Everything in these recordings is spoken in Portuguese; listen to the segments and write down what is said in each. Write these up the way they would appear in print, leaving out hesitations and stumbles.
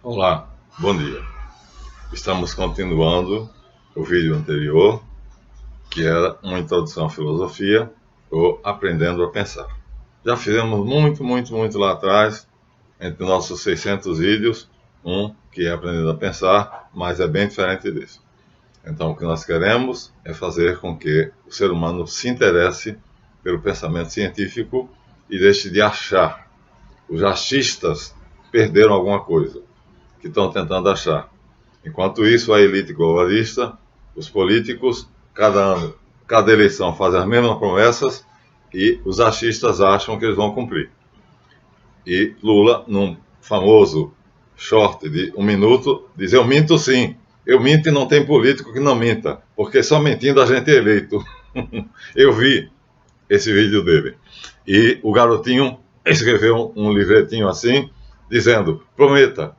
Olá, bom dia. Estamos continuando o vídeo anterior, que era uma introdução à filosofia, ou aprendendo a pensar. Já fizemos muito lá atrás, entre nossos 600 vídeos, um que é aprendendo a pensar, mas é bem diferente desse. Então, o que nós queremos é fazer com que o ser humano se interesse pelo pensamento científico e deixe de achar. Os achistas perderam alguma coisa que estão tentando achar. Enquanto isso, a elite globalista, os políticos, cada ano, cada eleição fazem as mesmas promessas e os achistas acham que eles vão cumprir. E Lula, num famoso short de 1 minuto, diz: eu minto sim, eu minto e não tem político que não minta, porque só mentindo a gente é eleito. Eu vi esse vídeo dele. E o garotinho escreveu um livretinho assim, dizendo: prometa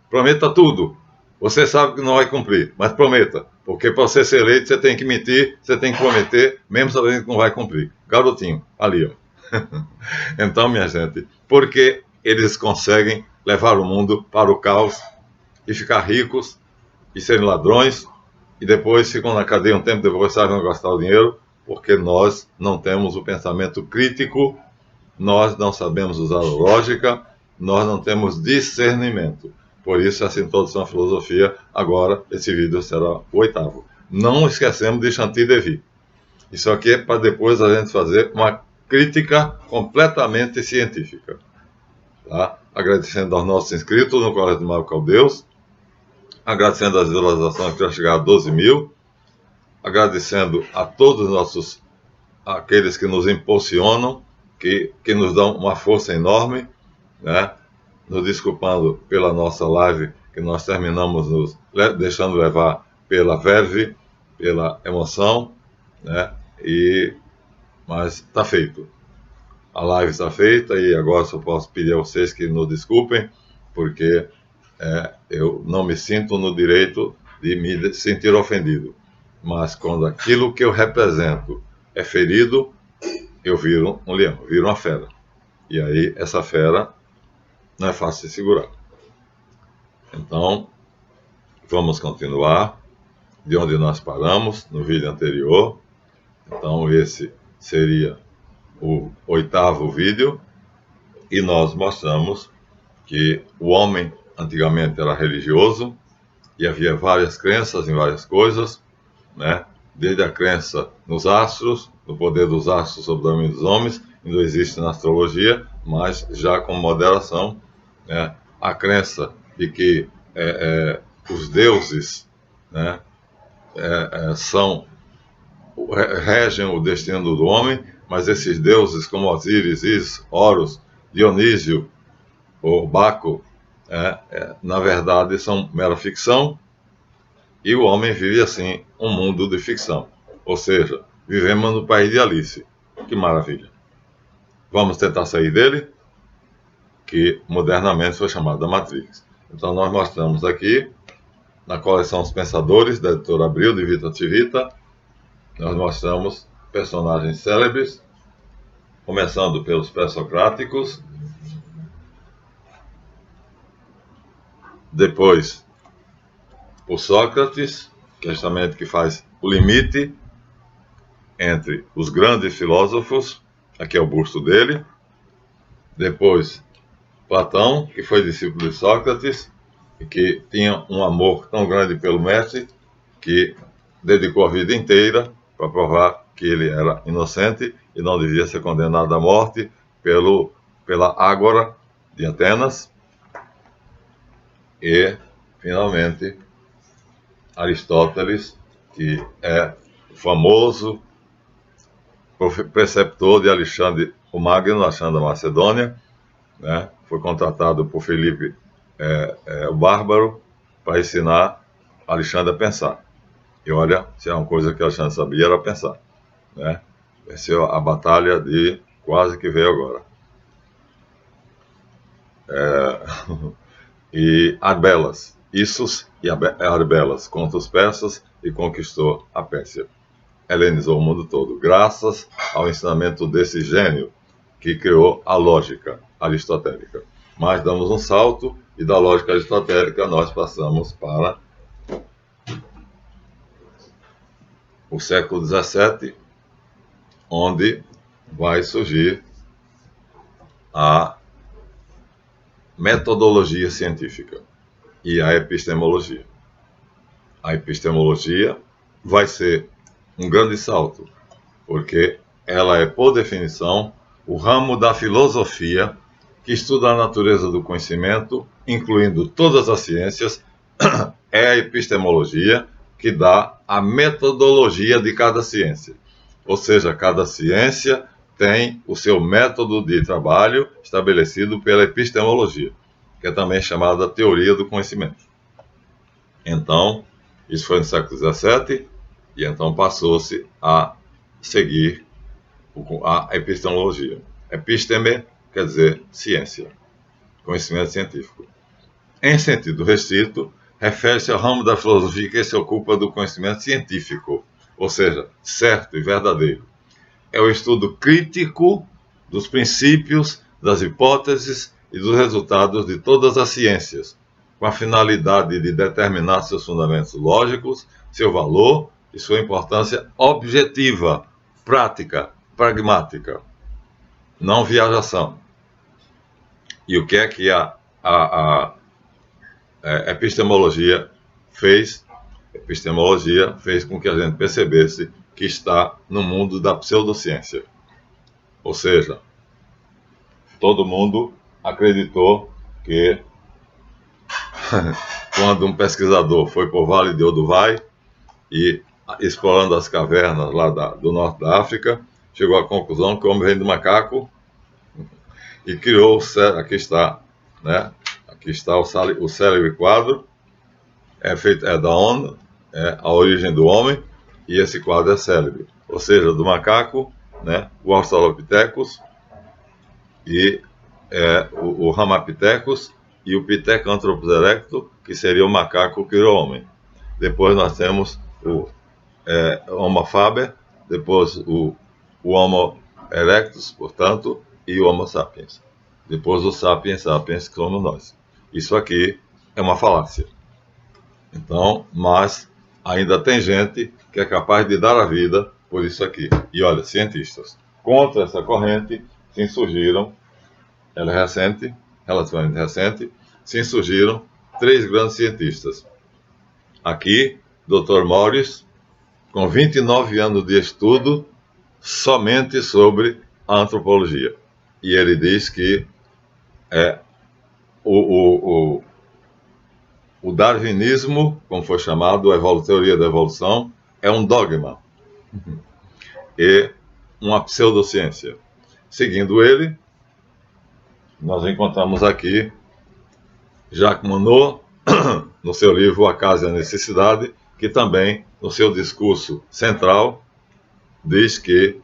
tudo. Você sabe que não vai cumprir, mas prometa. Porque para você ser eleito, você tem que mentir, você tem que prometer, mesmo sabendo que não vai cumprir. Garotinho, ali, ó. Então, minha gente, porque eles conseguem levar o mundo para o caos e ficar ricos e serem ladrões e depois ficam na cadeia um tempo, depois sabem gastar o dinheiro, porque nós não temos o pensamento crítico, nós não sabemos usar a lógica, nós não temos discernimento. Por isso, essa introdução à filosofia, agora, esse vídeo será o 8º. Não esquecemos de Chantilly Devy. Isso aqui é para depois a gente fazer uma crítica completamente científica. Tá? Agradecendo aos nossos inscritos no Colégio de Mário Caldeus, agradecendo as visualizações que já chegaram a 12 mil, agradecendo a todos os nossos, aqueles que nos impulsionam, que nos dão uma força enorme, né? Nos desculpando pela nossa live, que nós terminamos nos deixando levar pela verve, pela emoção, né? Mas está feito. A live está feita e agora só posso pedir a vocês que nos desculpem, porque eu não me sinto no direito de me sentir ofendido. Mas quando aquilo que eu represento é ferido, eu viro um leão, eu viro uma fera. E aí essa fera não é fácil de segurar. Então, vamos continuar de onde nós paramos no vídeo anterior. Então, esse seria o 8º vídeo. E nós mostramos que o homem antigamente era religioso e havia várias crenças em várias coisas, né? Desde a crença nos astros, no poder dos astros sobre o domínio dos homens, ainda existe na astrologia, mas já com moderação, né? A crença de que os deuses, né, regem o destino do homem, mas esses deuses como Osíris, Isis, Horus, Dionísio ou Baco, na verdade são mera ficção, e o homem vive assim um mundo de ficção. Ou seja, vivemos no país de Alice. Que maravilha! Vamos tentar sair dele, que modernamente foi chamado da Matrix. Então nós mostramos aqui, na coleção Os Pensadores, da editora Abril, de Vita Civita, nós mostramos personagens célebres, começando pelos pré-socráticos, depois por Sócrates, que é justamente que faz o limite entre os grandes filósofos, aqui é o busto dele, depois Platão, que foi discípulo de Sócrates, e que tinha um amor tão grande pelo mestre, que dedicou a vida inteira para provar que ele era inocente e não devia ser condenado à morte pela Ágora de Atenas. E, finalmente, Aristóteles, que é o famoso preceptor de Alexandre o Magno, Alexandre da Macedônia, né? Foi contratado por Felipe o Bárbaro para ensinar Alexandre a pensar. E olha, se é uma coisa que Alexandre sabia, era pensar, né? Venceu a batalha de quase que veio agora. E Arbelas, Issus e Arbelas, contra os persas e conquistou a Pérsia. Helenizou o mundo todo, graças ao ensinamento desse gênio que criou a lógica aristotélica. mas damos um salto e da lógica aristotélica nós passamos para o século XVII, onde vai surgir a metodologia científica e a epistemologia. A epistemologia vai ser um grande salto, porque ela é, por definição, o ramo da filosofia que estuda a natureza do conhecimento, incluindo todas as ciências. É a epistemologia que dá a metodologia de cada ciência. Ou seja, cada ciência tem o seu método de trabalho estabelecido pela epistemologia, que é também chamada teoria do conhecimento. Então, isso foi no século XVII, e então passou-se a seguir a epistemologia. Episteme quer dizer ciência, conhecimento científico. Em sentido restrito, refere-se ao ramo da filosofia que se ocupa do conhecimento científico, ou seja, certo e verdadeiro. É o estudo crítico dos princípios, das hipóteses e dos resultados de todas as ciências, com a finalidade de determinar seus fundamentos lógicos, seu valor e sua importância objetiva, prática, pragmática, não viajação. E o que é que a epistemologia fez? A epistemologia fez com que a gente percebesse que está no mundo da pseudociência. Ou seja, todo mundo acreditou que quando um pesquisador foi para o Vale de Olduvai e explorando as cavernas lá do norte da África, chegou à conclusão que o homem vem do macaco e criou aqui está, né? Aqui está o célebre quadro, é da ONU, é a origem do homem, e esse quadro é célebre, ou seja, do macaco, né? O Australopithecus e o Ramapithecus e o Pithecanthropus erectus, que seria o macaco que criou o homem. Depois nós temos o Homo faber, depois o Homo erectus, portanto, e o Homo sapiens. Depois o sapiens sapiens, que somos nós. Isso aqui é uma falácia. Então, mas ainda tem gente que é capaz de dar a vida por isso aqui. E olha, cientistas, contra essa corrente se insurgiram, ela é recente, relativamente recente, se insurgiram 3 grandes cientistas. Aqui, Dr. Morris, com 29 anos de estudo somente sobre a antropologia. E ele diz que o darwinismo, como foi chamado, a teoria da evolução, é um dogma e uma pseudociência. Seguindo ele, nós encontramos aqui Jacques Monod, no seu livro O Acaso e a Necessidade, que também, no seu discurso central, diz que,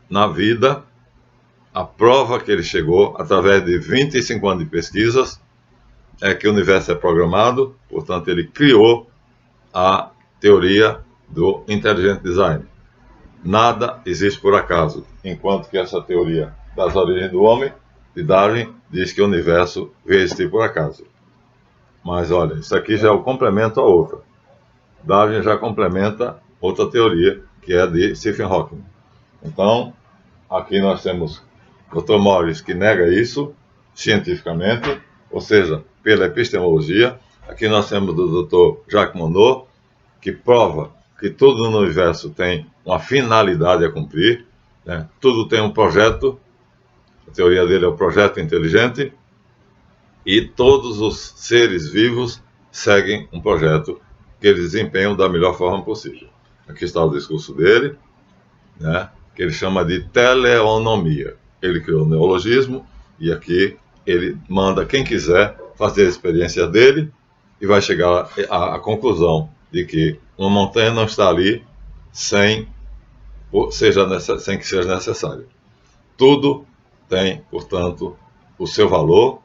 na vida, a prova que ele chegou, através de 25 anos de pesquisas, é que o universo é programado, portanto, ele criou a teoria do Intelligent Design. Nada existe por acaso, enquanto que essa teoria das origens do homem, de Darwin, diz que o universo veio existir por acaso. Mas olha, isso aqui já é o complemento a outra. Darwin já complementa outra teoria, que é de Stephen Hawking. Então, aqui nós temos Dr. Morris, que nega isso cientificamente, ou seja, pela epistemologia. Aqui nós temos o Dr. Jacques Monod, que prova que tudo no universo tem uma finalidade a cumprir, né? Tudo tem um projeto, a teoria dele é o projeto inteligente, e todos os seres vivos seguem um projeto que eles desempenham da melhor forma possível. Aqui está o discurso dele, né? Que ele chama de teleonomia. Ele criou o neologismo, e aqui ele manda quem quiser fazer a experiência dele e vai chegar à conclusão de que uma montanha não está ali sem que seja necessário. Tudo tem, portanto, o seu valor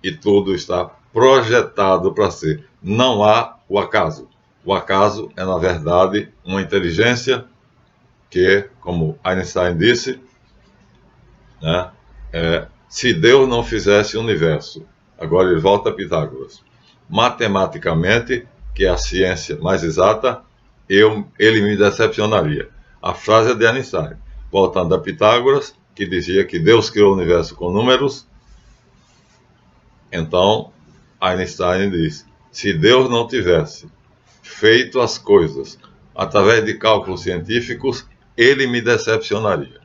e tudo está projetado para ser. Não há o acaso. O acaso é, na verdade, uma inteligência que, como Einstein disse, né, se Deus não fizesse o universo. Agora ele volta a Pitágoras. Matematicamente, que é a ciência mais exata, ele me decepcionaria. A frase é de Einstein, voltando a Pitágoras, que dizia que Deus criou o universo com números. Então, Einstein diz, se Deus não tivesse feito as coisas através de cálculos científicos, ele me decepcionaria.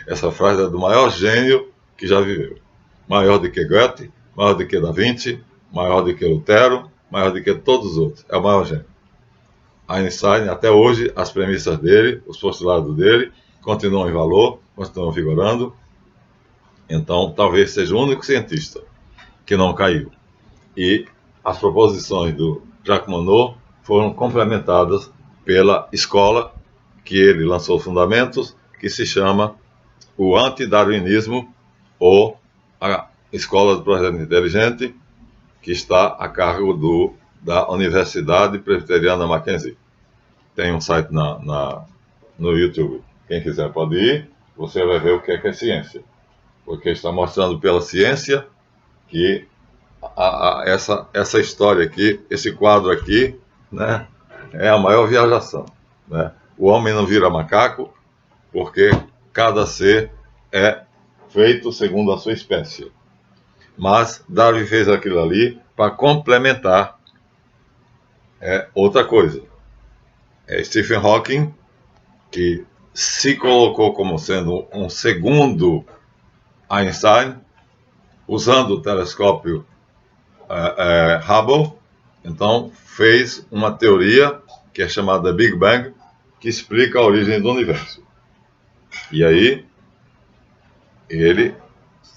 Essa frase é do maior gênio que já viveu. Maior do que Goethe, maior do que Da Vinci, maior do que Lutero, maior do que todos os outros. É o maior gênio. Einstein, até hoje, as premissas dele, os postulados dele, continuam em valor, continuam vigorando. Então, talvez seja o único cientista que não caiu. E as proposições do Jacques Monod foram complementadas pela escola que ele lançou os fundamentos, que se chama o antidarwinismo, ou a Escola do Projeto Inteligente, que está a cargo da Universidade Presbiteriana Mackenzie. Tem um site no YouTube. Quem quiser pode ir, você vai ver o que é ciência. Porque está mostrando pela ciência que essa história aqui, esse quadro aqui, né, é a maior viajação, né? O homem não vira macaco, porque cada ser é feito segundo a sua espécie. Mas Darwin fez aquilo ali para complementar outra coisa. Stephen Hawking, que se colocou como sendo um segundo Einstein, usando o telescópio Hubble, então fez uma teoria que é chamada Big Bang, que explica a origem do universo. E aí, ele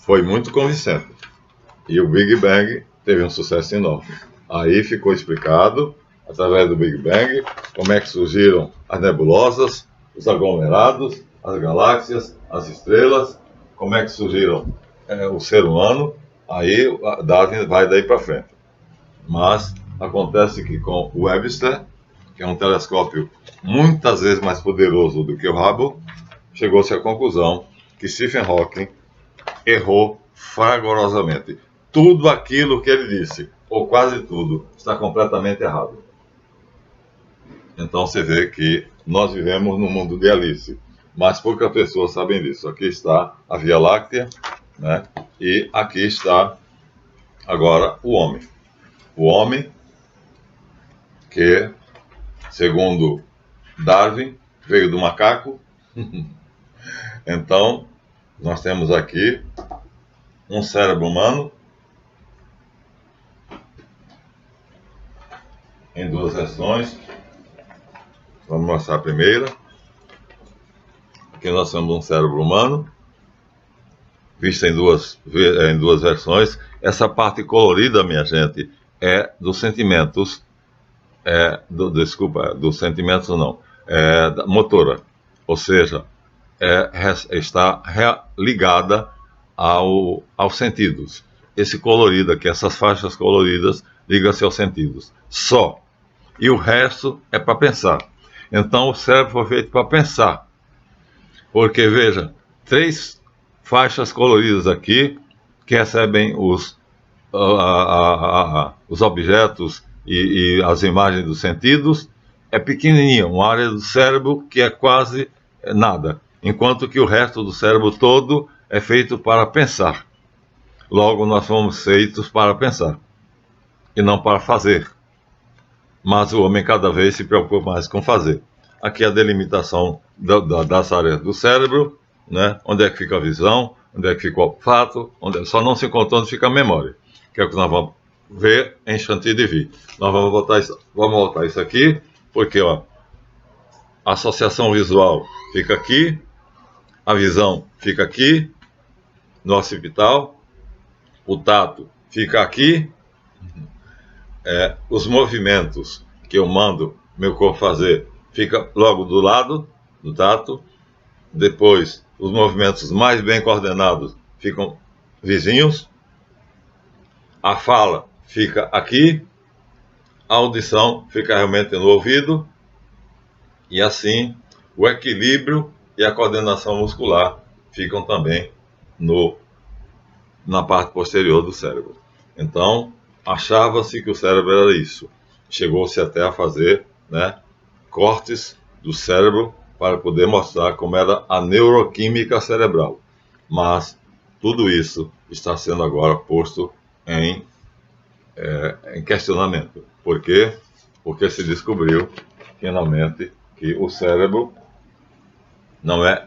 foi muito convincente. E o Big Bang teve um sucesso enorme. Aí ficou explicado, através do Big Bang, como é que surgiram as nebulosas, os aglomerados, as galáxias, as estrelas, como é que surgiram o ser humano. Aí Darwin vai daí para frente. Mas acontece que com o Webster, que é um telescópio muitas vezes mais poderoso do que o Hubble, chegou-se à conclusão que Stephen Hawking errou fragorosamente. Tudo aquilo que ele disse, ou quase tudo, está completamente errado. Então você vê que nós vivemos num mundo de Alice, mas poucas pessoas sabem disso. Aqui está a Via Láctea, né? E aqui está agora o homem. O homem que, segundo Darwin, veio do macaco. Então, nós temos aqui um cérebro humano em duas versões. Vamos mostrar a primeira. Aqui nós temos um cérebro humano, visto em duas versões. Essa parte colorida, minha gente, é dos sentimentos, dos sentimentos não, da motora, ou seja, está ligada aos sentidos. Esse colorido aqui, essas faixas coloridas, ligam-se aos sentidos, só. E o resto é para pensar. Então o cérebro foi feito para pensar. Porque, veja, 3 faixas coloridas aqui que recebem os objetos e as imagens dos sentidos, é pequenininha, uma área do cérebro que é quase nada, enquanto que o resto do cérebro todo é feito para pensar. Logo, nós fomos feitos para pensar e não para fazer. Mas o homem cada vez se preocupa mais com fazer. Aqui é a delimitação das áreas do cérebro, né? Onde é que fica a visão, onde é que fica o olfato, só não se encontra onde fica a memória, que é o que nós vamos ver em Chantilly de Vie. Nós vamos voltar isso aqui, porque ó, a associação visual fica aqui, a visão fica aqui, no occipital, o tato fica aqui, os movimentos que eu mando meu corpo fazer fica logo do lado do tato. Depois, os movimentos mais bem coordenados ficam vizinhos. A fala fica aqui, a audição fica realmente no ouvido, e assim o equilíbrio e a coordenação muscular ficam também no na parte posterior do cérebro. Então, achava-se que o cérebro era isso. Chegou-se até a fazer, né, cortes do cérebro para poder mostrar como era a neuroquímica cerebral. Mas tudo isso está sendo agora posto em questionamento. Por quê? Porque se descobriu, finalmente, que o cérebro não é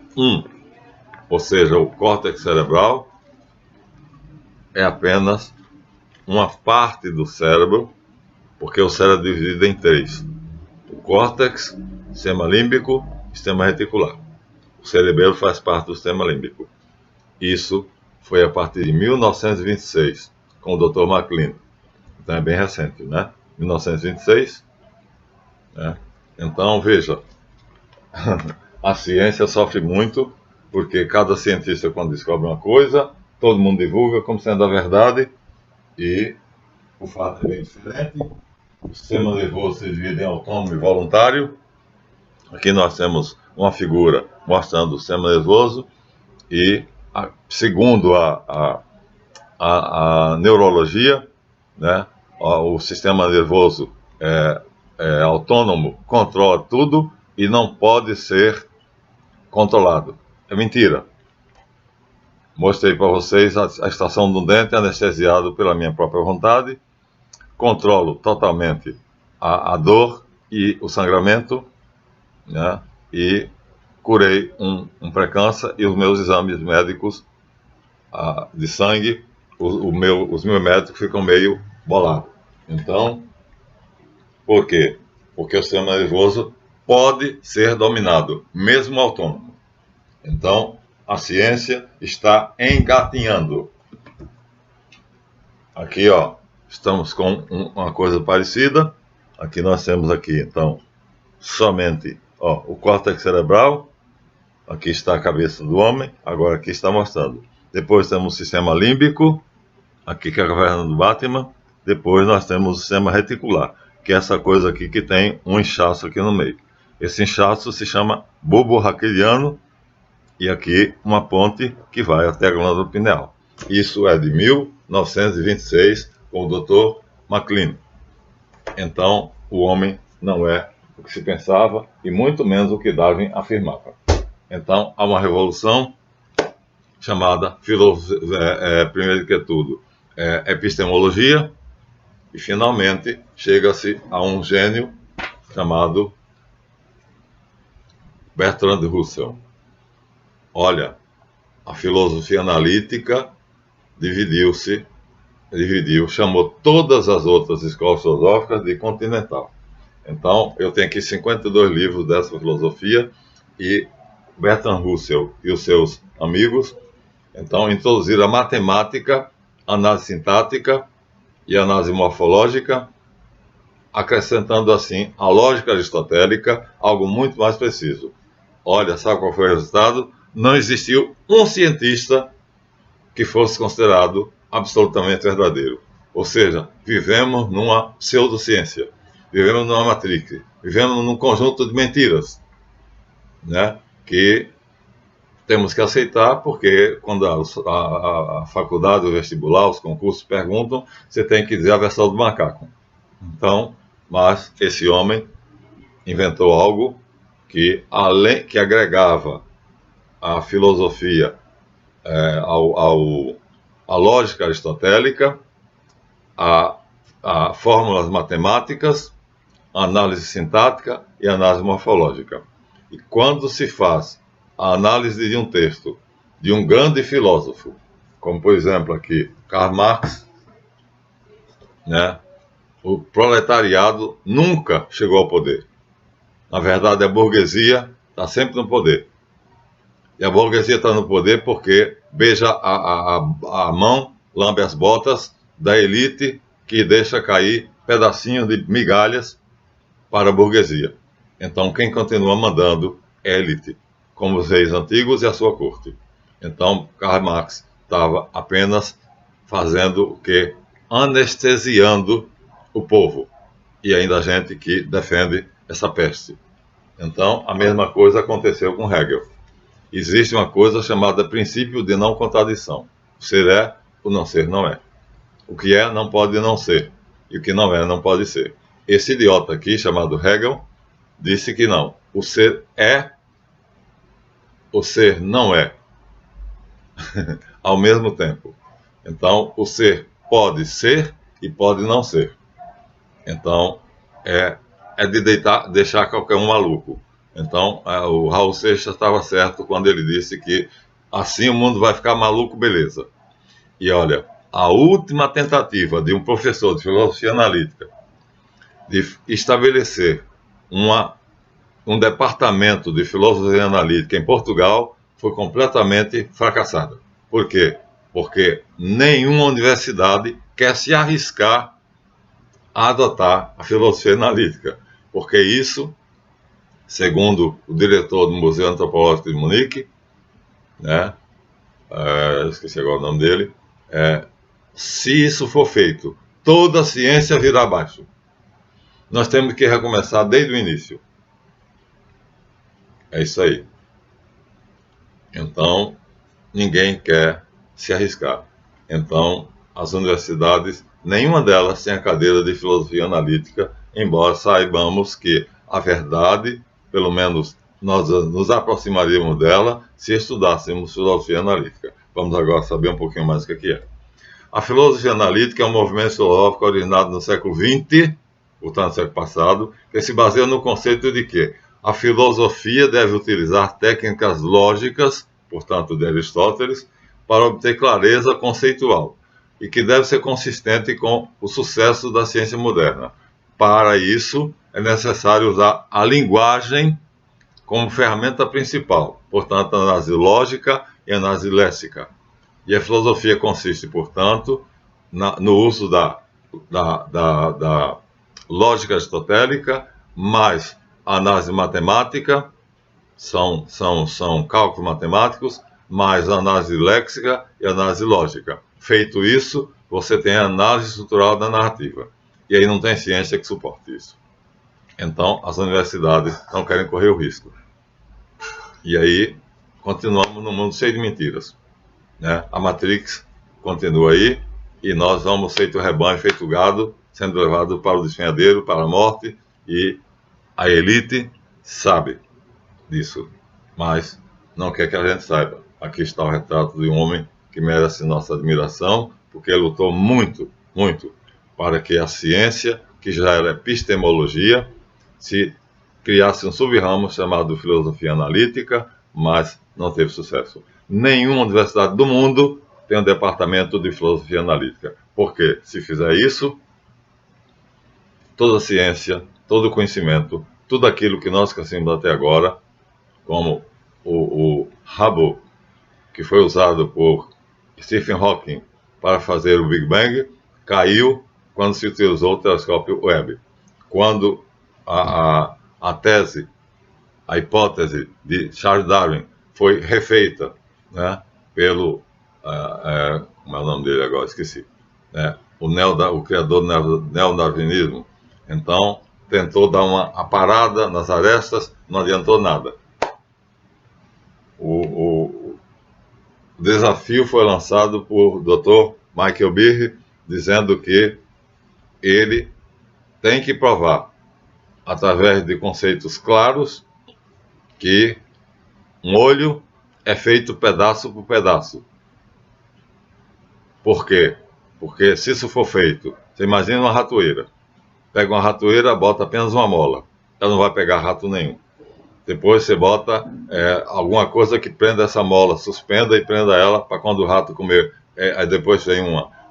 ou seja, o córtex cerebral é apenas uma parte do cérebro, porque o cérebro é dividido em 3. O córtex, sistema límbico, sistema reticular. O cerebelo faz parte do sistema límbico. Isso foi a partir de 1926, com o Dr. MacLean. Então é bem recente, né? 1926. Né? Então, veja, a ciência sofre muito, porque cada cientista, quando descobre uma coisa, todo mundo divulga como sendo a verdade, e o fato é bem diferente. O sistema nervoso se divide em autônomo e voluntário. Aqui nós temos uma figura mostrando o sistema nervoso, e segundo a neurologia, né, o sistema nervoso é autônomo, controla tudo e não pode ser controlado. É mentira. Mostrei para vocês a extração do dente anestesiado pela minha própria vontade. Controlo totalmente a dor e o sangramento, né? E curei um pré-câncer, e os meus exames médicos de sangue, os meus médicos ficam meio bolados. Então, por quê? Porque o sistema nervoso pode ser dominado, mesmo autônomo. Então, a ciência está engatinhando. Aqui, ó, estamos com uma coisa parecida. Aqui nós temos aqui, então, somente, ó, o córtex cerebral. Aqui está a cabeça do homem. Agora aqui está mostrando. Depois temos o sistema límbico. Aqui que é a caverna do Batman. Depois nós temos o sistema reticular, que é essa coisa aqui que tem um inchaço aqui no meio. Esse inchaço se chama bulbo raquiliano. E aqui uma ponte que vai até a glândula pineal. Isso é de 1926, com o Dr. MacLean. Então, o homem não é o que se pensava, e muito menos o que Darwin afirmava. Então, há uma revolução chamada, primeiro que tudo, epistemologia, e finalmente chega-se a um gênio chamado Bertrand Russell. Olha, a filosofia analítica chamou todas as outras escolas filosóficas de continental. Então, eu tenho aqui 52 livros dessa filosofia, e Bertrand Russell e os seus amigos, então, introduziram a matemática, a análise sintática e a análise morfológica, acrescentando assim a lógica aristotélica, algo muito mais preciso. Olha, sabe qual foi o resultado? Não existiu um cientista que fosse considerado absolutamente verdadeiro. Ou seja, vivemos numa pseudociência, vivemos numa matrix, vivemos num conjunto de mentiras, né, que temos que aceitar, porque quando a faculdade, o vestibular, os concursos perguntam, você tem que dizer a versão do macaco. Então, mas esse homem inventou algo que agregava a filosofia, a lógica aristotélica, a fórmulas matemáticas, a análise sintática e a análise morfológica. E quando se faz a análise de um texto de um grande filósofo, como por exemplo aqui Karl Marx, né, o proletariado nunca chegou ao poder. Na verdade, a burguesia está sempre no poder. E a burguesia está no poder porque beija a mão, lambe as botas da elite, que deixa cair pedacinhos de migalhas para a burguesia. Então, quem continua mandando é a elite, como os reis antigos e a sua corte. Então, Karl Marx estava apenas fazendo o quê? Anestesiando o povo. E ainda a gente que defende essa peste. Então, a mesma coisa aconteceu com Hegel. Existe uma coisa chamada princípio de não contradição. Você é o não ser não é. O que é não pode não ser, e o que não é não pode ser. Esse idiota aqui, chamado Hegel, disse que não. O ser é, o ser não é, ao mesmo tempo. Então, o ser pode ser e pode não ser. Então, é de deixar qualquer um maluco. Então, o Raul Seixas estava certo quando ele disse que assim o mundo vai ficar maluco, beleza. E olha, a última tentativa de um professor de filosofia analítica de estabelecer um departamento de filosofia analítica em Portugal foi completamente fracassada. Por quê? Porque nenhuma universidade quer se arriscar a adotar a filosofia analítica, porque isso, segundo o diretor do Museu Antropológico de Munique, né, esqueci agora o nome dele, se isso for feito, toda a ciência virá abaixo. Nós temos que recomeçar desde o início. É isso aí. Então, ninguém quer se arriscar. Então, as universidades, nenhuma delas tem a cadeira de filosofia analítica, embora saibamos que a verdade, pelo menos nós nos aproximaríamos dela se estudássemos filosofia analítica. Vamos agora saber um pouquinho mais o que é. A filosofia analítica é um movimento filosófico originado no século XX, portanto, no século passado, que se baseia no conceito de que a filosofia deve utilizar técnicas lógicas, portanto, de Aristóteles, para obter clareza conceitual, e que deve ser consistente com o sucesso da ciência moderna. Para isso, é necessário usar a linguagem como ferramenta principal, portanto, a análise lógica e a análise léxica. E a filosofia consiste, portanto, no uso da lógica aristotélica, mais a análise matemática, são cálculos matemáticos, mais a análise léxica e a análise lógica. Feito isso, você tem a análise estrutural da narrativa. E aí não tem ciência que suporte isso. Então, as universidades não querem correr o risco. E aí, continuamos num mundo cheio de mentiras. Né? A Matrix continua aí, e nós vamos, feito rebanho, feito gado, sendo levado para o despenhadeiro, para a morte, e a elite sabe disso, mas não quer que a gente saiba. Aqui está o retrato de um homem que merece nossa admiração, porque lutou muito, muito, para que a ciência, que já era epistemologia, se criasse um sub-ramo chamado filosofia analítica, mas não teve sucesso. Nenhuma universidade do mundo tem um departamento de filosofia analítica, porque se fizer isso, toda a ciência, todo o conhecimento, tudo aquilo que nós conhecemos até agora, como o Hubble, que foi usado por Stephen Hawking para fazer o Big Bang, caiu quando se utilizou o telescópio Webb. Quando a tese, a hipótese de Charles Darwin foi refeita, né, pelo... como é o nome dele agora? Esqueci. O criador do neodarwinismo. Então, tentou dar uma parada nas arestas, não adiantou nada. O desafio foi lançado por Dr. Michael Behe, dizendo que ele tem que provar, através de conceitos claros, que um olho é feito pedaço por pedaço. Por quê? Porque se isso for feito, você imagina uma ratoeira. Pega uma ratoeira, bota apenas uma mola. Ela não vai pegar rato nenhum. Depois você bota alguma coisa que prenda essa mola, suspenda e prenda ela para quando o rato comer. Aí depois vem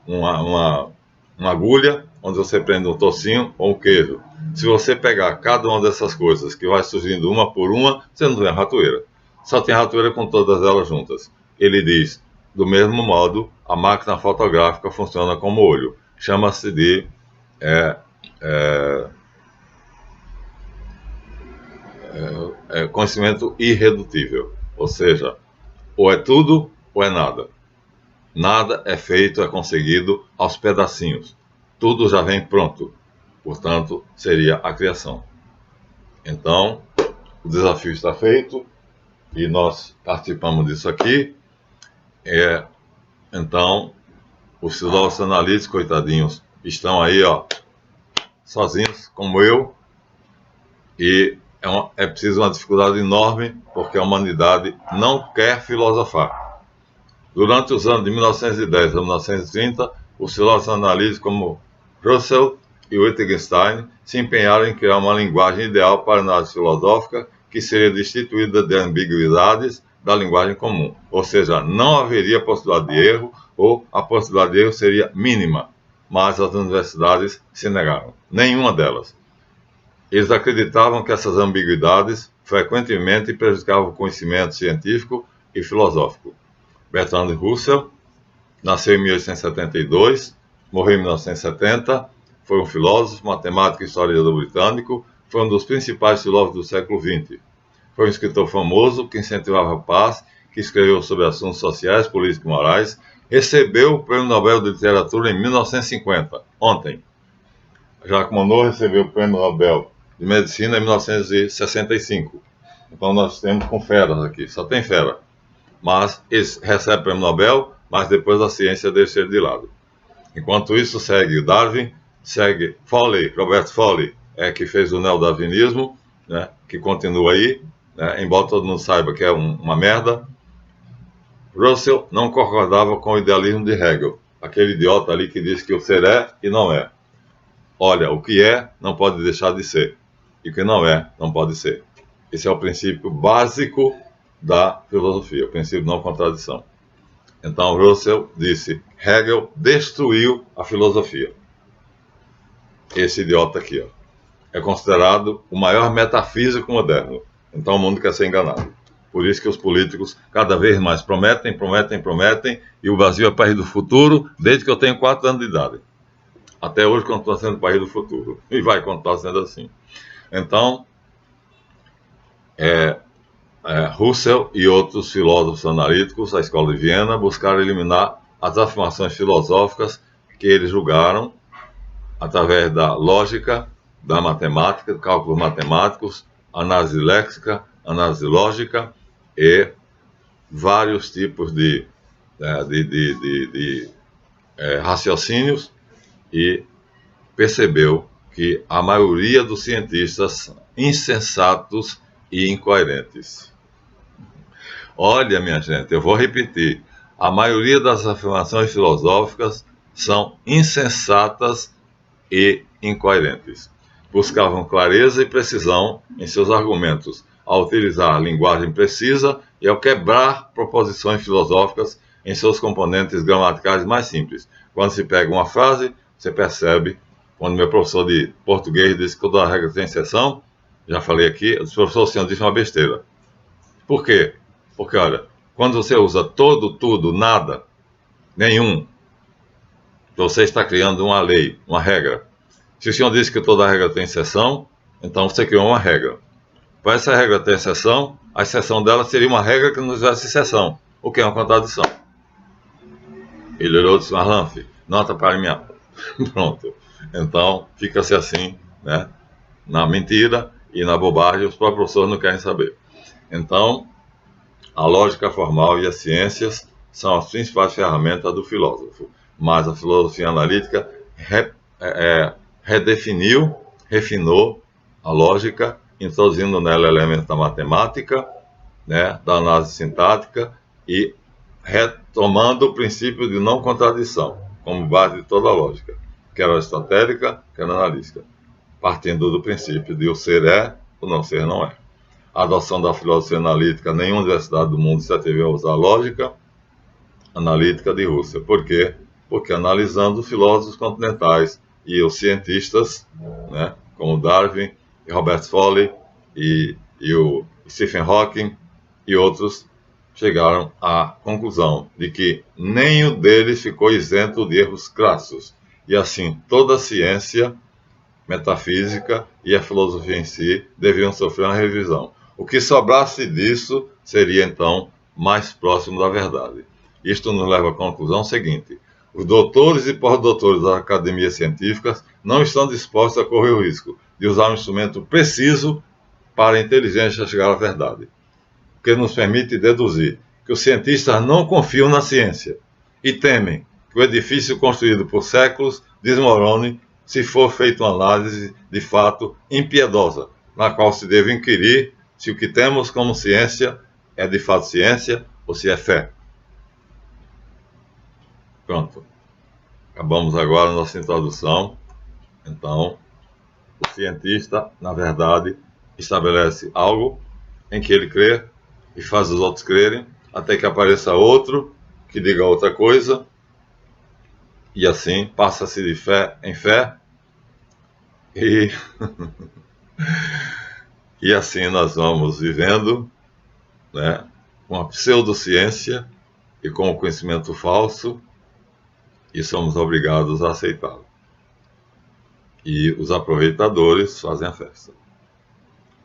uma agulha, onde você prende um tocinho ou um queijo. Se você pegar cada uma dessas coisas que vai surgindo uma por uma, você não tem ratoeira. Só tem ratoeira com todas elas juntas. Ele diz, do mesmo modo, a máquina fotográfica funciona como olho. Chama-se de conhecimento irredutível. Ou seja, ou é tudo ou é nada. Nada é feito, é conseguido aos pedacinhos. Tudo já vem pronto. Portanto, seria a criação. Então, o desafio está feito e nós participamos disso aqui. Então, Os filósofos analíticos, coitadinhos, estão aí, ó, sozinhos, como eu, e é preciso uma dificuldade enorme, porque a humanidade não quer filosofar. Durante os anos de 1910 a 1930, os filósofos analíticos como Russell e Wittgenstein se empenharam em criar uma linguagem ideal para a análise filosófica que seria destituída de ambiguidades da linguagem comum. Ou seja, não haveria possibilidade de erro, ou a possibilidade de erro seria mínima. Mas as universidades se negaram. Nenhuma delas. Eles acreditavam que essas ambiguidades frequentemente prejudicavam o conhecimento científico e filosófico. Bertrand Russell nasceu em 1872, morreu em 1970, foi um filósofo, matemático e historiador britânico, foi um dos principais filósofos do século XX. Foi um escritor famoso que incentivava a paz, que escreveu sobre assuntos sociais, políticos e morais, recebeu o Prêmio Nobel de Literatura em 1950, ontem. Jacques Monod recebeu o Prêmio Nobel de Medicina em 1965. Então nós temos com feras aqui, só tem fera. Mas eles recebem o Prêmio Nobel, mas depois a ciência deixa de lado. Enquanto isso, segue Darwin, segue Foley, Robert Foley, que fez o neodarwinismo, né, que continua aí, né, embora todo mundo saiba que é uma merda. Russell não concordava com o idealismo de Hegel, aquele idiota ali que diz que o ser é e não é. Olha, o que é não pode deixar de ser, e o que não é não pode ser. Esse é o princípio básico da filosofia, o princípio de não contradição. Então Russell disse, Hegel destruiu a filosofia. Esse idiota aqui, ó, é considerado o maior metafísico moderno. Então o mundo quer ser enganado. Por isso que os políticos cada vez mais prometem, e o Brasil é o país do futuro desde que eu tenho 4 anos de idade. Até hoje continua sendo o país do futuro. E vai continuar sendo assim. Então, Russell e outros filósofos analíticos da Escola de Viena buscaram eliminar as afirmações filosóficas que eles julgaram através da lógica, da matemática, cálculos matemáticos, análise léxica, análise lógica e vários tipos de raciocínios, e percebeu que a maioria dos cientistas são insensatos e incoerentes. Olha, minha gente, eu vou repetir. A maioria das afirmações filosóficas são insensatas e incoerentes. Buscavam clareza e precisão em seus argumentos, ao utilizar a linguagem precisa e ao quebrar proposições filosóficas em seus componentes gramaticais mais simples. Quando se pega uma frase, você percebe, quando meu professor de português disse que toda regra tem exceção, já falei aqui, o professor Senhor disse uma besteira. Por quê? Porque, olha, quando você usa todo, tudo, nada, nenhum, você está criando uma lei, uma regra. Se o senhor disse que toda regra tem exceção, então você criou uma regra. Para essa regra ter exceção, a exceção dela seria uma regra que não tivesse exceção, o que é uma contradição. Ele olhou e disse, Marlan, não atrapalhe minha aula. Pronto. Então, fica-se assim, né? Na mentira e na bobagem, os próprios professores não querem saber. Então, a lógica formal e as ciências são as principais ferramentas do filósofo. Mas a filosofia analítica redefiniu, refinou a lógica, introduzindo nela elementos da matemática, né, da análise sintática e retomando o princípio de não contradição, como base de toda a lógica, quer aristotélica, quer analítica, partindo do princípio de o ser é, o não ser não é. A adoção da filosofia analítica, nenhuma universidade do mundo se atreveu a usar a lógica analítica de Russell. Por quê? Porque analisando os filósofos continentais e os cientistas, né, como Darwin, e Robert Foley e o Stephen Hawking e outros, chegaram à conclusão de que nenhum deles ficou isento de erros crassos. E assim, toda a ciência, metafísica e a filosofia em si deveriam sofrer uma revisão. O que sobrasse disso seria, então, mais próximo da verdade. Isto nos leva à conclusão seguinte: os doutores e pós-doutores das academias científicas não estão dispostos a correr o risco de usar um instrumento preciso para a inteligência chegar à verdade, que nos permite deduzir que os cientistas não confiam na ciência e temem que o edifício construído por séculos desmorone se for feita uma análise de fato impiedosa, na qual se deve inquirir se o que temos como ciência é de fato ciência ou se é fé. Pronto. Acabamos agora a nossa introdução. Então, o cientista, na verdade, estabelece algo em que ele crê e faz os outros crerem, até que apareça outro que diga outra coisa, e assim passa-se de fé em fé, e, e assim nós vamos vivendo, né, com a pseudociência e com o conhecimento falso, e somos obrigados a aceitá-lo. E os aproveitadores fazem a festa.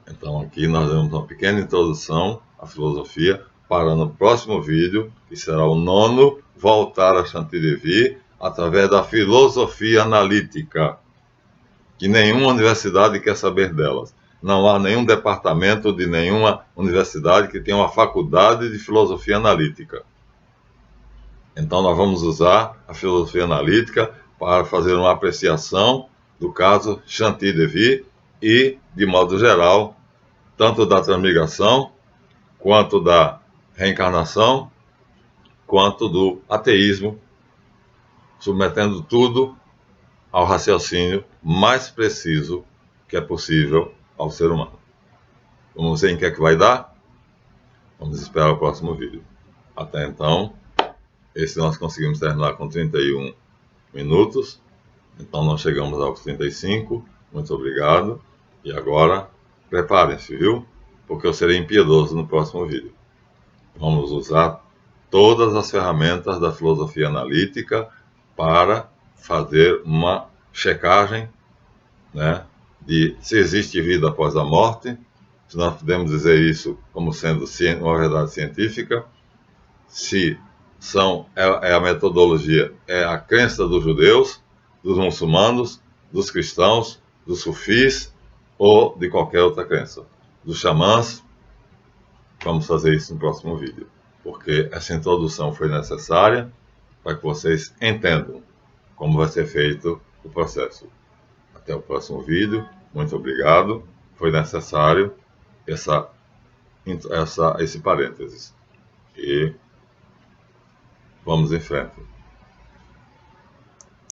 Então aqui nós damos uma pequena introdução à filosofia, para no próximo vídeo, que será o 9º, voltar a Chantilly através da filosofia analítica, que nenhuma universidade quer saber delas. Não há nenhum departamento de nenhuma universidade que tenha uma faculdade de filosofia analítica. Então nós vamos usar a filosofia analítica para fazer uma apreciação do caso Chantilly e, de modo geral, tanto da transmigração, quanto da reencarnação, quanto do ateísmo, submetendo tudo ao raciocínio mais preciso que é possível ao ser humano. Vamos ver em que é que vai dar? Vamos esperar o próximo vídeo. Até então, esse nós conseguimos terminar com 31 minutos, então nós chegamos aos 35, muito obrigado, e agora preparem-se, viu? Porque eu serei impiedoso no próximo vídeo. Vamos usar todas as ferramentas da filosofia analítica para fazer uma checagem, né, de se existe vida após a morte, se nós podemos dizer isso como sendo uma verdade científica, se a metodologia é a crença dos judeus, dos muçulmanos, dos cristãos, dos sufis ou de qualquer outra crença, dos xamãs. Vamos fazer isso no próximo vídeo, porque essa introdução foi necessária para que vocês entendam como vai ser feito o processo. Até o próximo vídeo, muito obrigado, foi necessário esse parênteses, e vamos em frente.